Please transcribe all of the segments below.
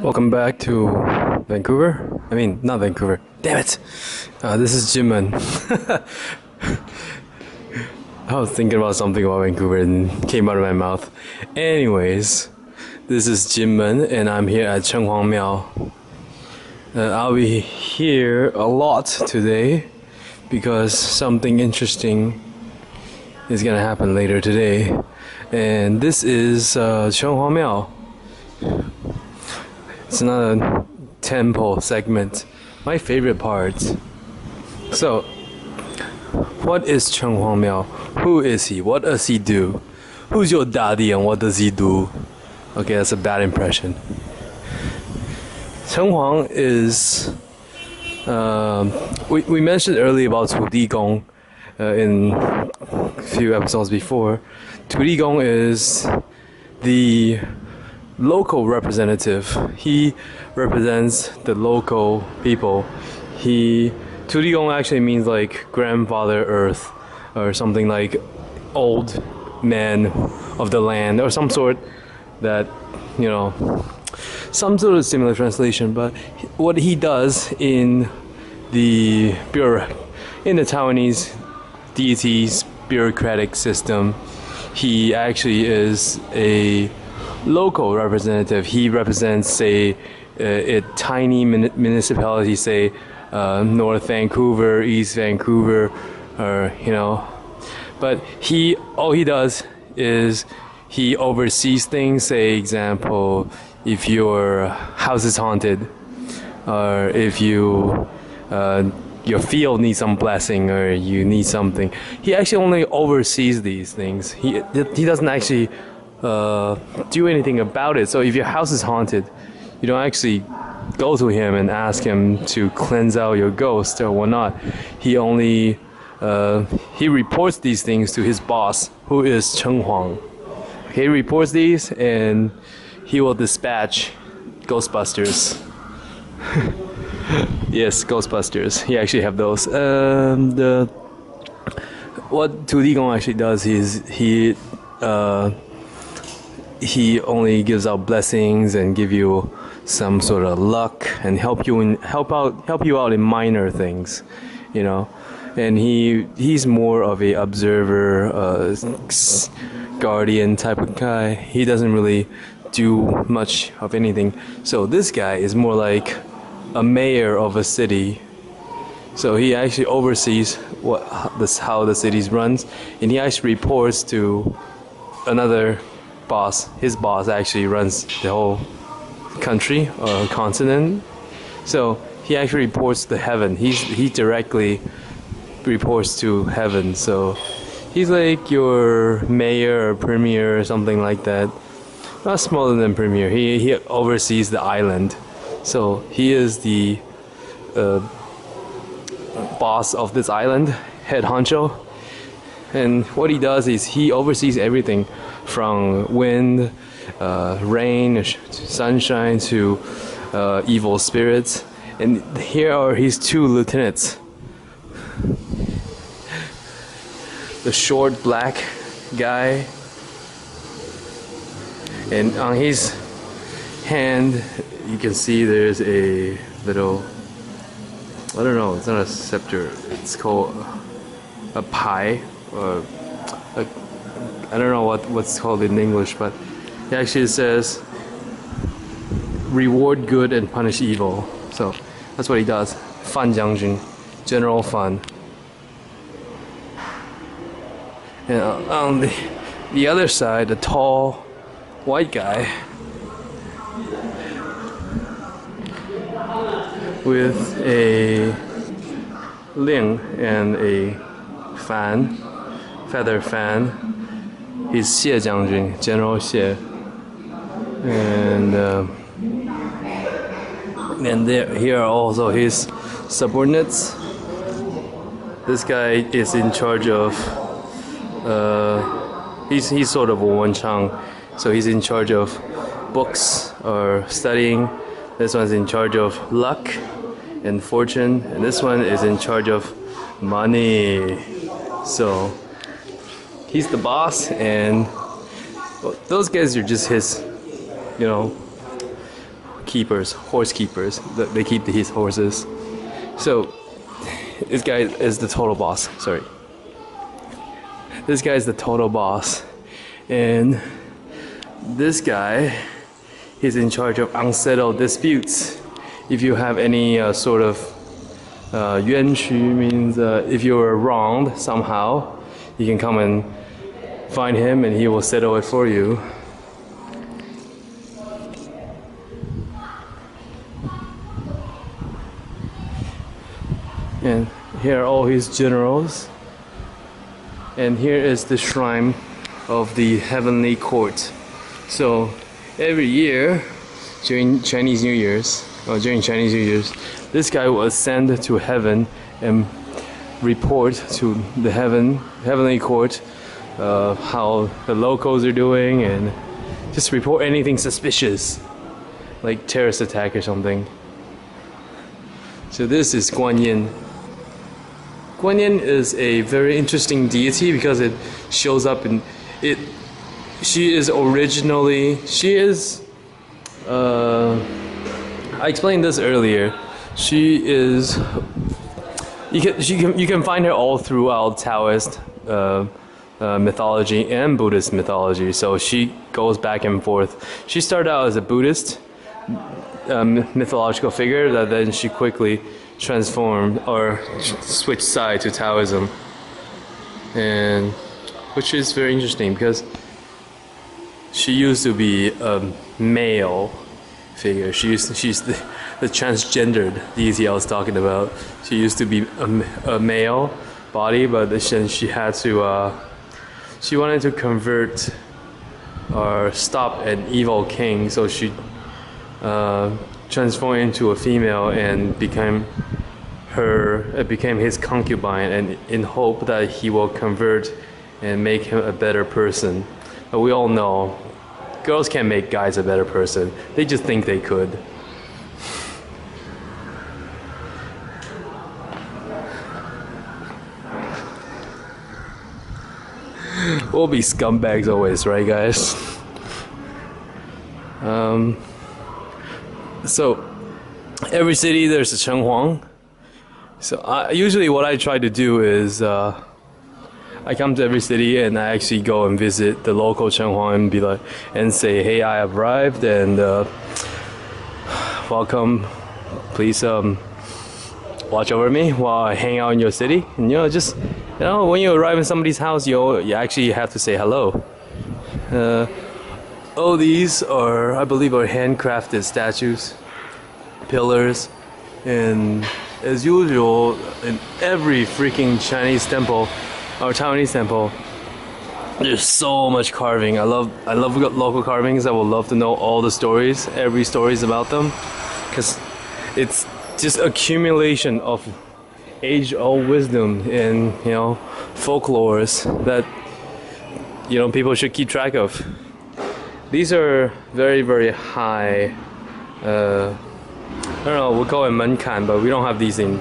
Welcome back to Vancouver. I mean, not Vancouver. Damn it! This is Jinmen. I was thinking about something about Vancouver and came out of my mouth. Anyways, this is Jinmen and I'm here at Chun Wan Miao. I'll be here a lot today because something interesting is gonna happen later today. And this is Chun Wan Miao. It's not a temple segment. My favorite part. So, what is Chun Wan Miao? Who is he? What does he do? Who's your daddy and what does he do? Okay, that's a bad impression. Chun Wan is... we mentioned earlier about 土地公 in a few episodes before. 土地公 is the local representative. He represents the local people. 土地公 actually means like grandfather earth or something like old man of the land or some sort that, you know, some sort of similar translation. But what he does in the Taiwanese deities bureaucratic system, he actually is a local representative. He represents, say, a tiny municipality, say North Vancouver, East Vancouver, or you know. But all he does is he oversees things. Say, example, if your house is haunted, or if your field needs some blessing, or you need something, he actually only oversees these things. He doesn't actually do anything about it. So if your house is haunted, you don't actually go to him and ask him to cleanse out your ghost or whatnot. He only he reports these things to his boss, who is Chun Wan. He reports these and he will dispatch Ghostbusters. Yes, Ghostbusters. He actually have those. What 土地公 actually does is he only gives out blessings and give you some sort of luck and help you out in minor things, you know. And he's more of a observer, guardian type of guy. He doesn't really do much of anything. So this guy is more like a mayor of a city. So he actually oversees how the city runs, and he actually reports to another boss. His boss actually runs the whole country or continent. So he actually reports to heaven. He directly reports to heaven. So he's like your mayor or premier or something like that. Not smaller than premier. He oversees the island. So he is the boss of this island, head honcho. And what he does is he oversees everything from wind, rain, sunshine to evil spirits. And here are his two lieutenants. The short black guy, and on his hand you can see there's a little, I don't know, it's not a scepter, it's called a pie, or I don't know what's called in English, but it actually says reward good and punish evil. So that's what he does. Fan Jiangjun, General Fan. And on the other side, the tall white guy with a ling and a feather fan. He's Xie Jiangjun, General Xie. And here are also his subordinates. This guy is in charge of he's sort of a Wenchang, so he's in charge of books or studying. This one's in charge of luck and fortune, and this one is in charge of money. So he's the boss, and well, those guys are just his, you know, keepers, horse keepers. They keep his horses. So this guy is the total boss. Sorry. This guy is the total boss, and this guy is in charge of unsettled disputes. If you have any sort of 冤屈, means if you were wronged somehow, you can come and find him and he will settle it for you. And here are all his generals. And here is the shrine of the heavenly court. So every year during Chinese New Year's, this guy will ascend to heaven and report to the heavenly court how the locals are doing, and just report anything suspicious, like terrorist attack or something. So this is Guan Yin. Guan Yin is a very interesting deity because it shows up in it. She is I explained this earlier. She is. You can find her all throughout Taoist mythology and Buddhist mythology. So she goes back and forth. She started out as a Buddhist mythological figure that then she quickly transformed or switched side to Taoism, and which is very interesting because she used to be a male figure. She's the transgendered deity I was talking about. She used to be a male body, but then she had to she wanted to convert or stop an evil king, so she transformed into a female and became his concubine, and in hope that he will convert and make him a better person. But we all know girls can't make guys a better person. They just think they could. We'll be scumbags always, right, guys? So every city there's a Chun Wan. So usually what I try to do is I come to every city and I actually go and visit the local Chun Wan and be like, and say, hey, I have arrived and welcome. Please watch over me while I hang out in your city. And just when you arrive in somebody's house, you actually have to say hello. All these are, I believe, are handcrafted statues, pillars, and as usual, in every freaking Chinese temple or Taiwanese temple, there's so much carving. I love local carvings. I would love to know all the stories, every stories about them, because it's just accumulation of age-old wisdom and folklores that people should keep track of. These are very, very high. I don't know. We'll call it menkan, but we don't have these in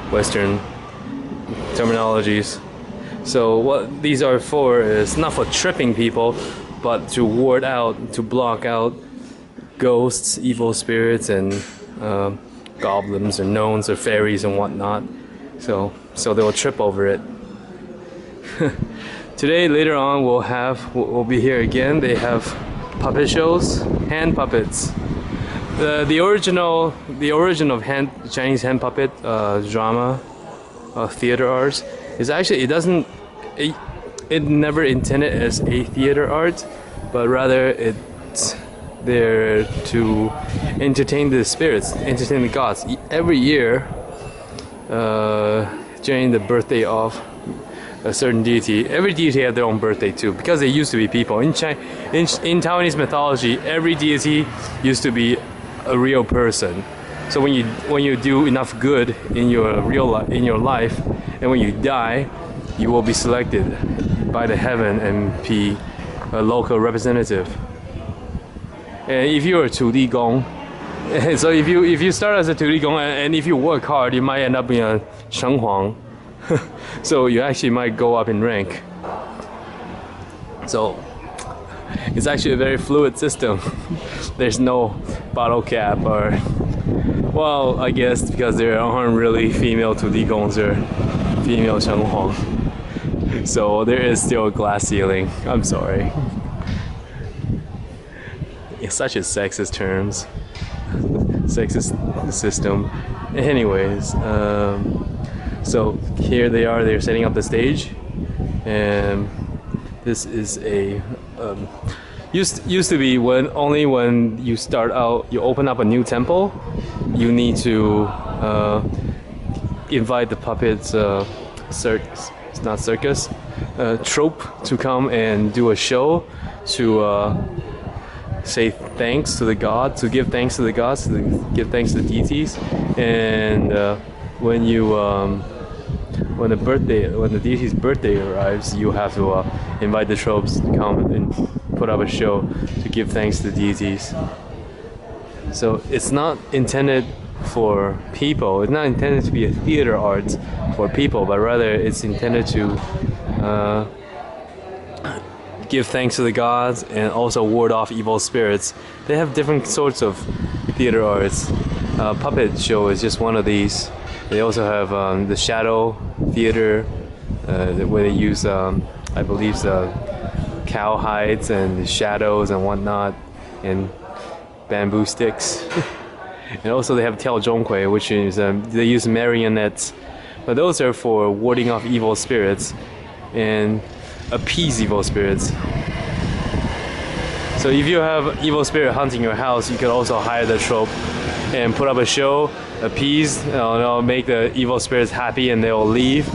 Western terminologies. So what these are for is not for tripping people, but to ward out, to block out ghosts, evil spirits, and goblins or gnomes or fairies and whatnot. So they will trip over it. Today, later on, we'll be here again. They have puppet shows, hand puppets. The origin of Chinese hand puppet drama, theater arts is actually it never intended as a theater art, but rather it's there to entertain the spirits, entertain the gods. Every year, during the birthday of a certain deity, every deity had their own birthday too, because they used to be people. In Taiwanese mythology, every deity used to be a real person. So when you do enough good in your life, and when you die, you will be selected by the heaven and be a local representative. And if you're a 土地公, so if you start as a 土地公and if you work hard, you might end up being a Chun Wan. So you actually might go up in rank. So it's actually a very fluid system. There's no bottle cap, or, well, I guess because there aren't really female 土地公 or female Chun Wan. So there is still a glass ceiling. I'm sorry. It's such a sexist terms. Sexist system. Anyways, so here they are, they're setting up the stage. And this is a used to be only when you start out, you open up a new temple, you need to invite the puppets, troupe to come and do a show to say thanks to the gods, to give thanks to the gods, to give thanks to the deities. And when the deity's birthday arrives, you have to invite the tropes to come and put up a show to give thanks to the deities. So it's not intended for people. It's not intended to be a theater art for people, but rather it's intended to give thanks to the gods and also ward off evil spirits. They have different sorts of theater arts. Puppet show is just one of these. They also have the shadow theater, where they use, I believe, cow hides and the shadows and whatnot, and bamboo sticks. And also they have Tiao Zhonghui, which is they use marionettes, but those are for warding off evil spirits and appease evil spirits. So if you have evil spirit hunting your house, you can also hire the trope and put up a show, appease, make the evil spirits happy, and they'll leave.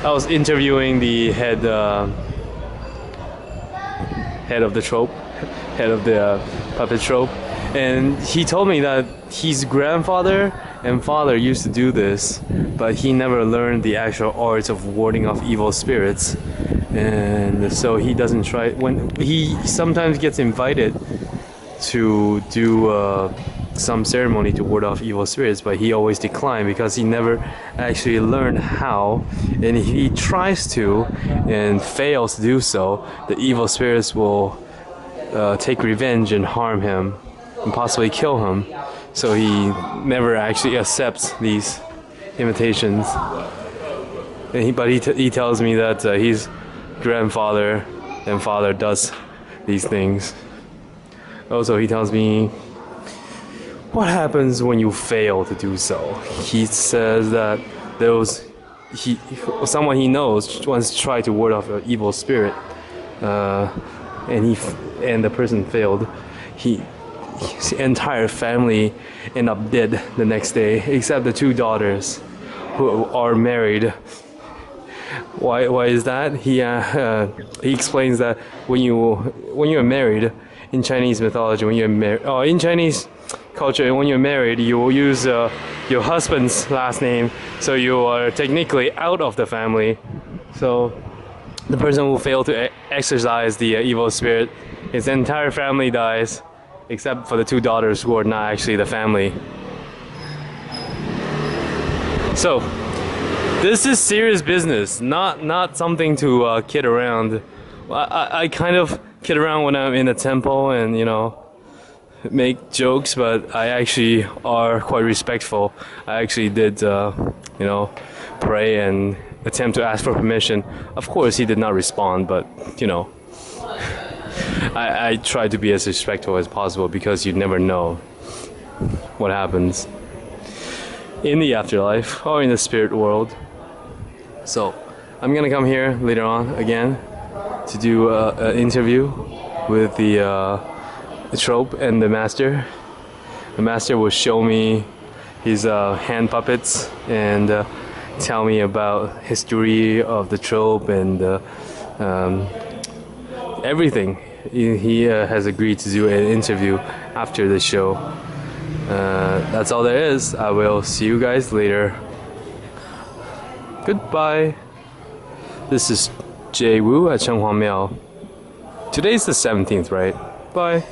I was interviewing the head of the trope, head of the puppet trope, and he told me that his grandfather and father used to do this, but he never learned the actual art of warding off evil spirits, and so he doesn't try. When he sometimes gets invited to do some ceremony to ward off evil spirits, but he always declined because he never actually learned how, and if he tries to and fails to do so, the evil spirits will take revenge and harm him and possibly kill him. So he never actually accepts these invitations. And he tells me that his grandfather and father does these things. Also, he tells me what happens when you fail to do so. He says that someone he knows once tried to ward off an evil spirit, and the person failed. His entire family end up dead the next day, except the two daughters who are married. Why is that? He explains that when you're married in Chinese mythology, in Chinese culture, when you're married, you will use your husband's last name, so you are technically out of the family. So the person who failed to exorcise the evil spirit, his entire family dies, except for the two daughters who are not actually the family. So this is serious business, not something to kid around. I kind of kid around when I'm in a temple and make jokes, but I actually are quite respectful. I actually did pray and attempt to ask for permission. Of course he did not respond, but I try to be as respectful as possible, because you never know what happens in the afterlife or in the spirit world. So I'm gonna come here later on again to do an interview with the trope and the master. The master will show me his hand puppets and tell me about history of the trope and everything. He has agreed to do an interview after the show. That's all there is. I will see you guys later. Goodbye. This is Jay Wu at Chun Wan Miao. Today's the 17th, right? Bye.